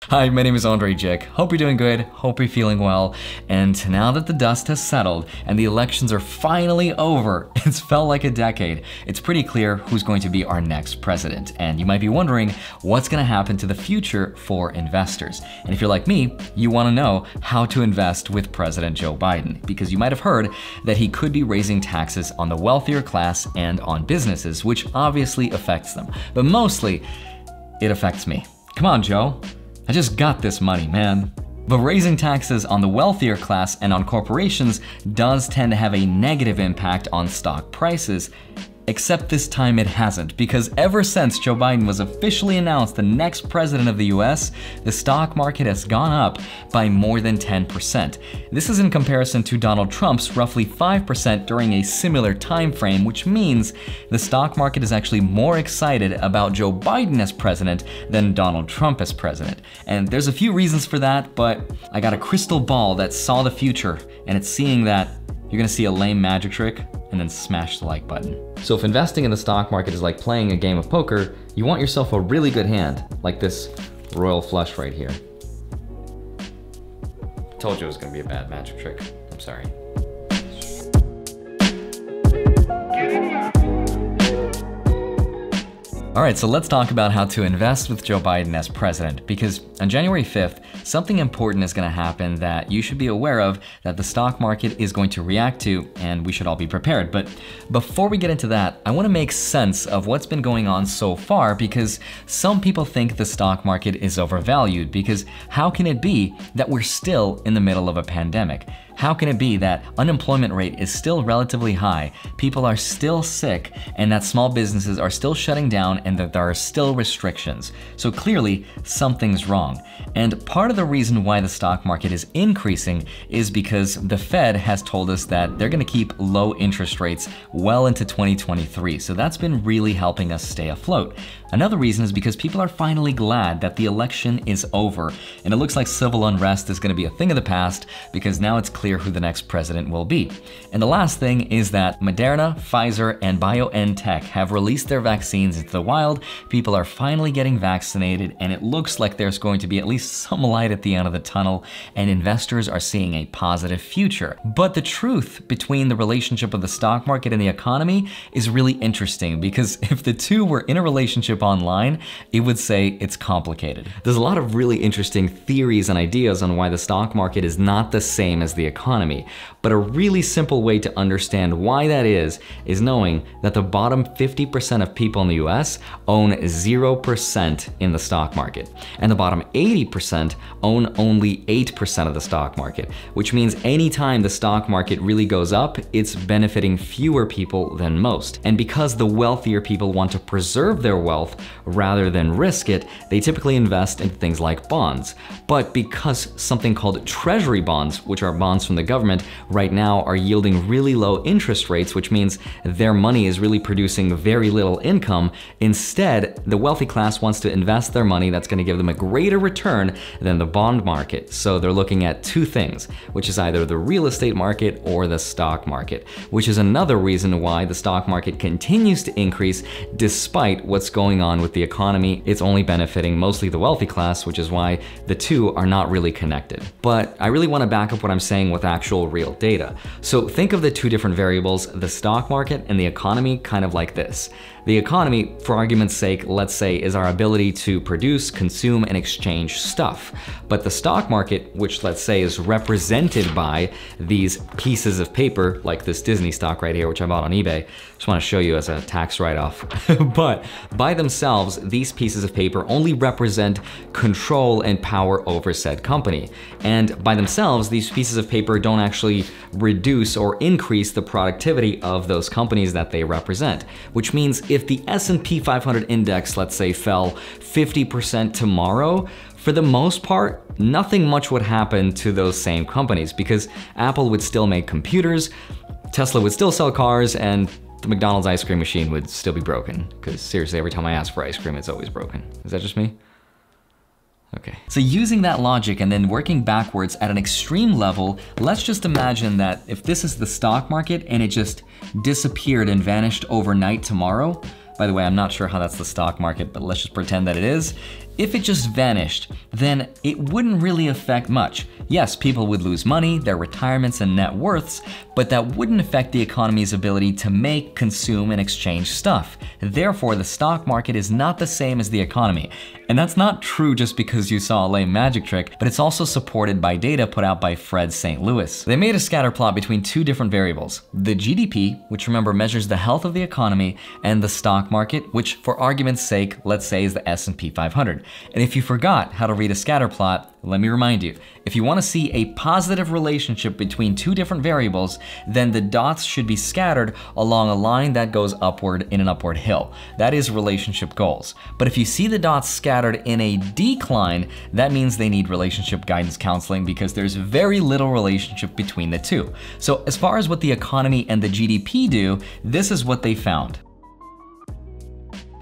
Hi, my name is Andrei Jikh. Hope you're doing good, hope you're feeling well. And now that the dust has settled and the elections are finally over, it's felt like a decade, it's pretty clear who's going to be our next president. And you might be wondering what's going to happen to the future for investors. And if you're like me, you want to know how to invest with President Joe Biden, because you might have heard that he could be raising taxes on the wealthier class and on businesses, which obviously affects them. But mostly, it affects me. Come on, Joe. I just got this money, man. But raising taxes on the wealthier class and on corporations does tend to have a negative impact on stock prices. Except this time it hasn't, because ever since Joe Biden was officially announced the next president of the US, the stock market has gone up by more than 10%. This is in comparison to Donald Trump's roughly 5% during a similar time frame, which means the stock market is actually more excited about Joe Biden as president than Donald Trump as president. And there's a few reasons for that, but I got a crystal ball that saw the future, and it's seeing that you're gonna see a lame magic trick and then smash the like button. So if investing in the stock market is like playing a game of poker, you want yourself a really good hand, like this royal flush right here. Told you it was gonna be a bad magic trick. I'm sorry. All right, so let's talk about how to invest with Joe Biden as president, because on January 5th, something important is gonna happen that you should be aware of, that the stock market is going to react to, and we should all be prepared. But before we get into that, I wanna make sense of what's been going on so far, because some people think the stock market is overvalued, because how can it be that we're still in the middle of a pandemic? How can it be that unemployment rate is still relatively high, people are still sick, and that small businesses are still shutting down and that there are still restrictions? So clearly, something's wrong. And part of the reason why the stock market is increasing is because the Fed has told us that they're gonna keep low interest rates well into 2023. So that's been really helping us stay afloat. Another reason is because people are finally glad that the election is over, and it looks like civil unrest is gonna be a thing of the past because now it's clear who the next president will be. And the last thing is that Moderna, Pfizer, and BioNTech have released their vaccines into the wild. People are finally getting vaccinated, and it looks like there's going to be at least some light at the end of the tunnel, and investors are seeing a positive future. But the truth between the relationship of the stock market and the economy is really interesting, because if the two were in a relationship online, it would say it's complicated. There's a lot of really interesting theories and ideas on why the stock market is not the same as the economy, but a really simple way to understand why that is knowing that the bottom 50% of people in the US own 0% in the stock market, and the bottom 80% own only 8% of the stock market, which means anytime the stock market really goes up, it's benefiting fewer people than most. And because the wealthier people want to preserve their wealth rather than risk it, they typically invest in things like bonds. But because something called treasury bonds, which are bonds from the government, right now are yielding really low interest rates, which means their money is really producing very little income, instead, the wealthy class wants to invest their money that's going to give them a greater return than the bond market. So they're looking at two things, which is either the real estate market or the stock market, which is another reason why the stock market continues to increase despite what's going on with the economy. It's only benefiting mostly the wealthy class, which is why the two are not really connected. But I really want to back up what I'm saying with actual real data. So think of the two different variables, the stock market and the economy, kind of like this. The economy, for argument's sake, let's say, is our ability to produce, consume, and exchange stuff. But the stock market, which let's say is represented by these pieces of paper, like this Disney stock right here, which I bought on eBay, just want to show you as a tax write-off. But by themselves, these pieces of paper only represent control and power over said company. And by themselves, these pieces of paper don't actually reduce or increase the productivity of those companies that they represent, which means if the S&P 500 index, let's say, fell 50% tomorrow, for the most part, nothing much would happen to those same companies, because Apple would still make computers, Tesla would still sell cars, and the McDonald's ice cream machine would still be broken. Because seriously, every time I ask for ice cream, it's always broken. Is that just me? Okay. So using that logic and then working backwards at an extreme level, let's just imagine that if this is the stock market and it just disappeared and vanished overnight tomorrow, by the way, I'm not sure how that's the stock market, but let's just pretend that it is. If it just vanished, then it wouldn't really affect much. Yes, people would lose money, their retirements and net worths, but that wouldn't affect the economy's ability to make, consume, and exchange stuff. Therefore, the stock market is not the same as the economy. And that's not true just because you saw a lame magic trick, but it's also supported by data put out by Fred St. Louis. They made a scatter plot between two different variables: the GDP, which remember measures the health of the economy, and the stock market, which for argument's sake, let's say is the S&P 500. And if you forgot how to read a scatter plot, let me remind you, if you want to see a positive relationship between two different variables, then the dots should be scattered along a line that goes upward in an upward hill. That is relationship goals. But if you see the dots scattered in a decline, that means they need relationship guidance counseling because there's very little relationship between the two. So as far as what the economy and the GDP do, this is what they found.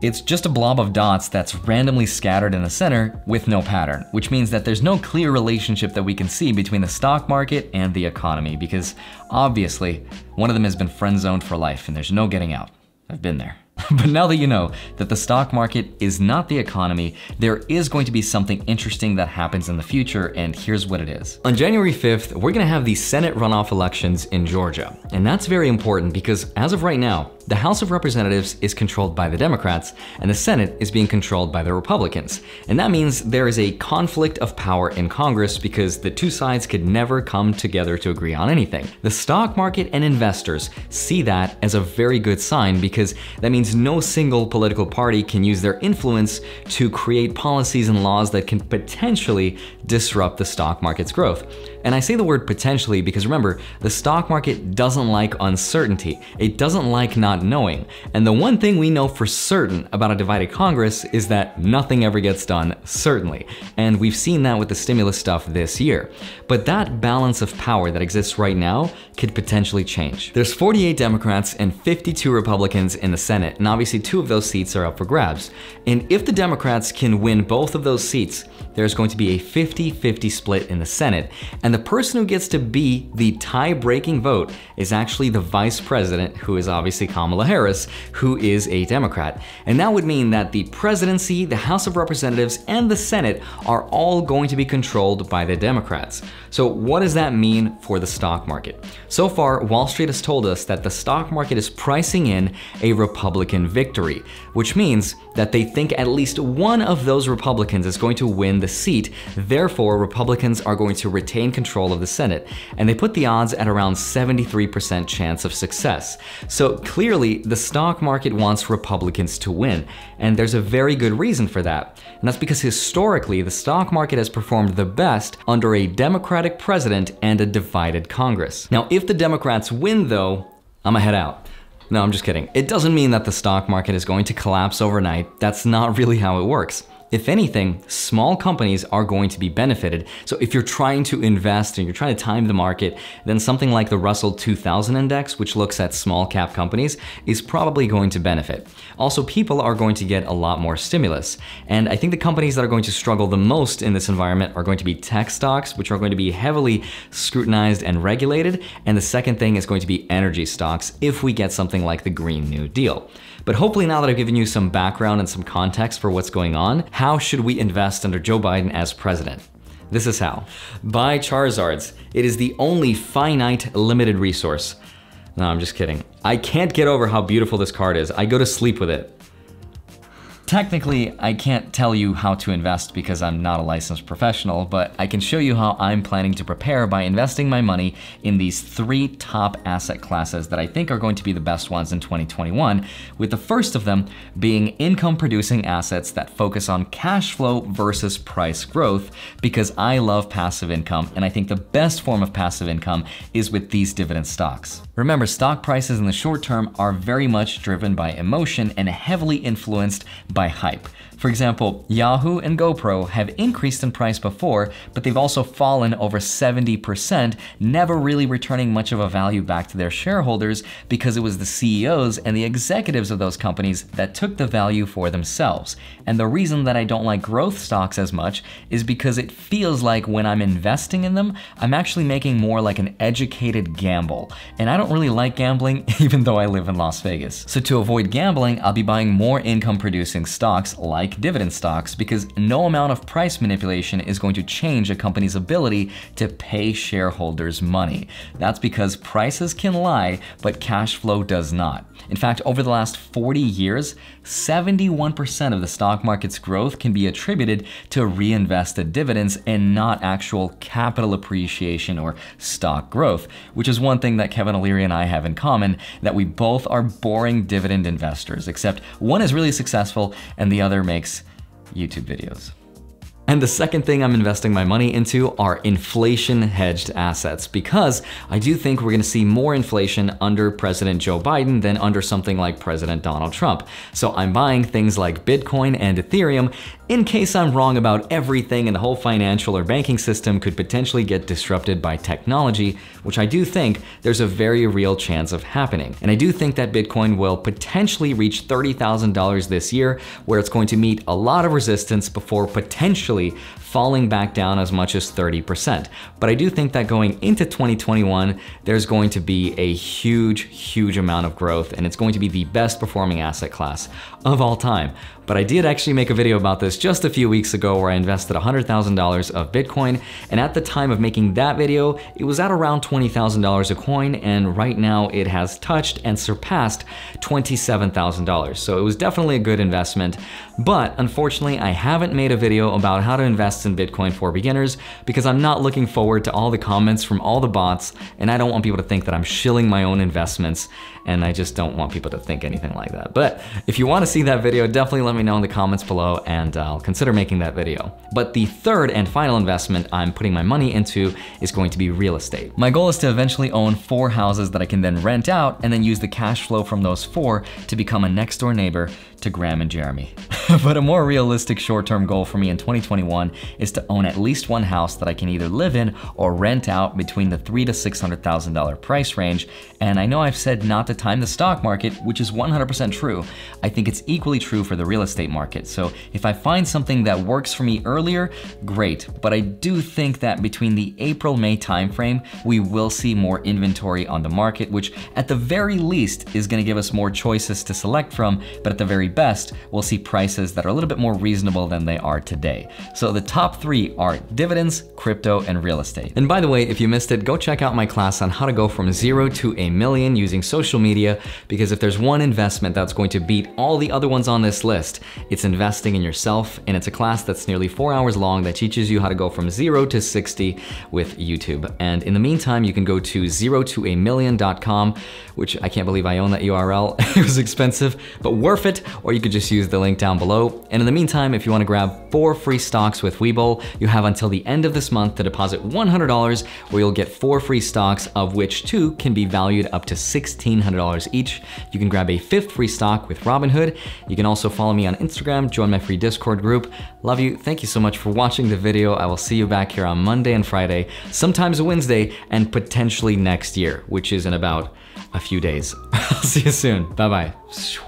It's just a blob of dots that's randomly scattered in the center with no pattern, which means that there's no clear relationship that we can see between the stock market and the economy, because obviously one of them has been friend-zoned for life and there's no getting out. I've been there. But now that you know that the stock market is not the economy, there is going to be something interesting that happens in the future, and here's what it is. On January 5th, we're gonna have the Senate runoff elections in Georgia. And that's very important because as of right now, the House of Representatives is controlled by the Democrats and the Senate is being controlled by the Republicans. And that means there is a conflict of power in Congress because the two sides could never come together to agree on anything. The stock market and investors see that as a very good sign because that means no single political party can use their influence to create policies and laws that can potentially disrupt the stock market's growth. And I say the word potentially because remember, the stock market doesn't like uncertainty. It doesn't like not knowing. And the one thing we know for certain about a divided Congress is that nothing ever gets done, certainly. And we've seen that with the stimulus stuff this year. But that balance of power that exists right now could potentially change. There's 48 Democrats and 52 Republicans in the Senate, and obviously 2 of those seats are up for grabs. And if the Democrats can win both of those seats, there's going to be a 50-50 split in the Senate. And the person who gets to be the tie-breaking vote is actually the vice president, who is obviously Kamala Harris, who is a Democrat. And that would mean that the presidency, the House of Representatives, and the Senate are all going to be controlled by the Democrats. So what does that mean for the stock market? So far, Wall Street has told us that the stock market is pricing in a Republican victory, which means that they think at least one of those Republicans is going to win the seat. Therefore, Republicans are going to retain control of the Senate. And they put the odds at around 73% chance of success. So clearly, the stock market wants Republicans to win. And there's a very good reason for that. And that's because historically, the stock market has performed the best under a Democratic president and a divided Congress. Now, if the Democrats win though, I'ma head out. No, I'm just kidding. It doesn't mean that the stock market is going to collapse overnight. That's not really how it works. If anything, small companies are going to be benefited. So if you're trying to invest and you're trying to time the market, then something like the Russell 2000 index, which looks at small cap companies, is probably going to benefit. Also, people are going to get a lot more stimulus. And I think the companies that are going to struggle the most in this environment are going to be tech stocks, which are going to be heavily scrutinized and regulated. And the second thing is going to be energy stocks if we get something like the Green New Deal. But hopefully now that I've given you some background and some context for what's going on, how should we invest under Joe Biden as president? This is how. Buy Charizards. It is the only finite limited resource. No, I'm just kidding. I can't get over how beautiful this card is. I go to sleep with it. Technically, I can't tell you how to invest because I'm not a licensed professional, but I can show you how I'm planning to prepare by investing my money in these 3 top asset classes that I think are going to be the best ones in 2021, with the first of them being income-producing assets that focus on cash flow versus price growth, because I love passive income, and I think the best form of passive income is with these dividend stocks. Remember, stock prices in the short term are very much driven by emotion and heavily influenced by hype. For example, Yahoo and GoPro have increased in price before, but they've also fallen over 70%, never really returning much of a value back to their shareholders because it was the CEOs and the executives of those companies that took the value for themselves. And the reason that I don't like growth stocks as much is because it feels like when I'm investing in them, I'm actually making more like an educated gamble. And I don't really like gambling, even though I live in Las Vegas. So to avoid gambling, I'll be buying more income-producing stocks like dividend stocks because no amount of price manipulation is going to change a company's ability to pay shareholders money. That's because prices can lie, but cash flow does not. In fact, over the last 40 years, 71% of the stock market's growth can be attributed to reinvested dividends and not actual capital appreciation or stock growth, which is one thing that Kevin O'Leary and I have in common, that we both are boring dividend investors, except one is really successful and the other makes YouTube videos. And the second thing I'm investing my money into are inflation-hedged assets, because I do think we're gonna see more inflation under President Joe Biden than under something like President Donald Trump. So I'm buying things like Bitcoin and Ethereum in case I'm wrong about everything and the whole financial or banking system could potentially get disrupted by technology, which I do think there's a very real chance of happening. And I do think that Bitcoin will potentially reach $30,000 this year, where it's going to meet a lot of resistance before potentially falling back down as much as 30%. But I do think that going into 2021, there's going to be a huge amount of growth, and it's going to be the best performing asset class of all time. But I did actually make a video about this just a few weeks ago where I invested $100,000 of Bitcoin, and at the time of making that video, it was at around $20,000 a coin, and right now it has touched and surpassed $27,000. So it was definitely a good investment, but unfortunately I haven't made a video about how to invest in Bitcoin for beginners because I'm not looking forward to all the comments from all the bots, and I don't want people to think that I'm shilling my own investments, and I just don't want people to think anything like that. But if you want to see that video, definitely let me know in the comments below and I'll consider making that video. But the third and final investment I'm putting my money into is going to be real estate. My goal is to eventually own 4 houses that I can then rent out and then use the cash flow from those 4 to become a next door neighbor to Graham and Jeremy. But a more realistic short-term goal for me in 2021 is to own at least 1 house that I can either live in or rent out between the $300,000 to $600,000 price range. And I know I've said not to time the stock market, which is 100% true. I think it's equally true for the real estate market. So if I find something that works for me earlier, great. But I do think that between the April-May timeframe, we will see more inventory on the market, which at the very least is gonna give us more choices to select from, but at the very best, we'll see prices that are a little bit more reasonable than they are today. So the top 3 are dividends, crypto, and real estate. And by the way, if you missed it, go check out my class on how to go from 0 to $1 million using social media, because if there's one investment that's going to beat all the other ones on this list, it's investing in yourself. And it's a class that's nearly 4 hours long that teaches you how to go from 0 to 60 with YouTube. And in the meantime, you can go to 0toamillion.com, which I can't believe I own that URL. It was expensive, but worth it. Or you could just use the link down below. And in the meantime, if you want to grab 4 free stocks with Webull, you have until the end of this month to deposit $100, where you'll get 4 free stocks, of which 2 can be valued up to $1,600 each. You can grab a 5th free stock with Robinhood. You can also follow me on Instagram, join my free Discord group. Love you. Thank you so much for watching the video. I will see you back here on Monday and Friday, sometimes Wednesday, and potentially next year, which is in about a few days. I'll see you soon. Bye-bye.